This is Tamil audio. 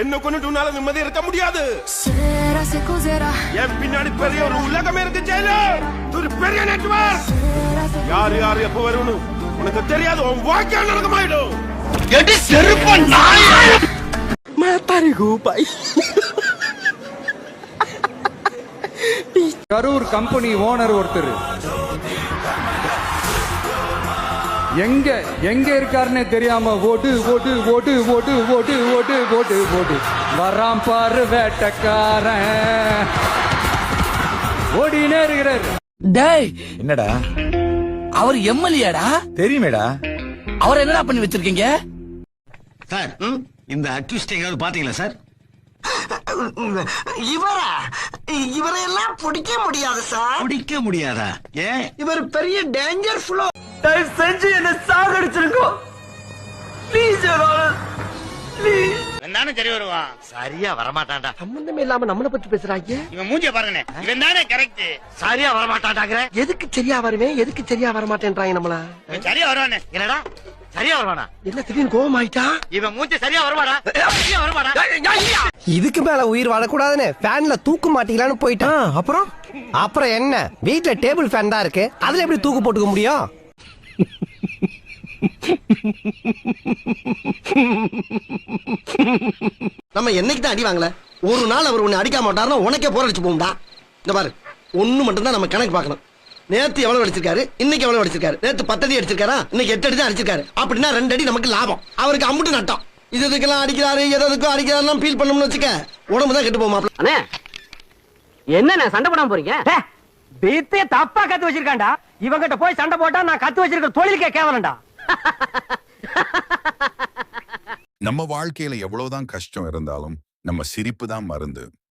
என்ன கொண்டுட்டு உன்னால நிம்மதி இருக்க முடியாது. என் பின்னாடி பெரிய ஒரு உலகமே இருக்கு ஜெயிலர். ஒரு பெரிய நெட்வொர்க். யார் யார் எப்ப வரணும் உனக்கு தெரியாது. உன் வாழ்க்கை நடக்கமாயிடும். எடி செருப்ப நாய் மாத்தாரிகோ பாய். கரூர் கம்பெனி ஓனர் ஒருத்தர் எங்க இருக்காருன்னே தெரியாம ஓட்டு ஓட்டு ஓட்டு ஓட்டு ஓட்டு ஓட்டு ஓட்டு ஓட்டு வராம் பாரு வேட்டக்காரன் ஓடினே இருக்கிறாரு. டேய் என்னடா அவர் எம்எல்ஏடா? தெரியுமேடா. அவர் என்னடா பண்ணி வச்சிருக்கீங்க சார்? இந்த அக்யூஸ்ட் எங்காவது பாத்தீங்களா சார்? இவரையெல்லாம் பிடிக்க முடியாது சார். பிடிக்க முடியாதா? ஏன்? இவர் பெரிய டேஞ்சர் ஃப்ளோ. தயவு செஞ்சு என்ன சாகடிச்சிருக்கோ ப்ளீஸ். நானும் சரி வருவான். சரியா வரமாட்டான்டா. சம்பந்தமே இல்லாம நம்மளை பத்தி பேசுறாங்க. இவன் மூஞ்சிய பாருங்க. இவன் தானே கரெக்ட். சரியா வரமாட்டான்டாங்கற. எதுக்கு சரியா வருவேன், எதுக்கு சரியா வர மாட்டேன்றாங்க நம்மள. இவன் சரியா வருவானே. என்னடா சரியா வருவானா? என்ன திடீர்னு கோவம் ஆயிட்டா? இவன் மூஞ்சி சரியா வருவாடா? சரியா வருவாடா? இதுக்கு மேல உயிர் வாழக்கூடாதுன்னு ஃபேன்ல தூக்கு மாட்டிக்கலான்னு போயிட்டான். அப்புறம் என்ன, வீட்ல டேபிள் ஃபேன் தான் இருக்கு, அதுல எப்படி தூக்கு போட்டுக்க முடியும்? நம்ம என்னைக்கு தான் அடி வாங்கல? ஒரு நாள் அவர் உன்னை அடிக்க மாட்டாருன்னா உனக்கே போர் அடிச்சு போகும்டா. இந்த பாரு, ஒண்ணு மட்டும் தான் நம்ம கணக்கு பார்க்கணும். நேத்து எவ்வளவு அடிச்சிருக்காரு, இன்னைக்கு எவ்வளவு அடிச்சிருக்காரு. நேத்து 10 அடி அடிச்சிருக்காரா, இன்னைக்கு 8 அடி தான் அடிச்சிருக்காரு. அப்படின்னா 2 அடி நமக்கு லாபம், அவருக்கு அம்புட்டு நட்டம். இதுக்கெல்லாம் அடிக்கிறாரு, எதுக்கும் அடிக்கிறாருலாம் ஃபீல் பண்ணணும்னு வச்சுக்க, உடம்பு தான் கெட்டு போமா. அண்ணே என்ன சண்டை போடாம போறீங்க? பீத்தே தப்பா கத்து வச்சிருக்கான்டா. இவங்கிட்ட போய் சண்டை போட்டா நான் கத்து வச்சிருக்க தொழிலுக்கே கேவலண்டா. நம்ம வாழ்க்கையில எவ்வளவுதான் கஷ்டம் இருந்தாலும் நம்ம சிரிப்பு தான் மருந்து.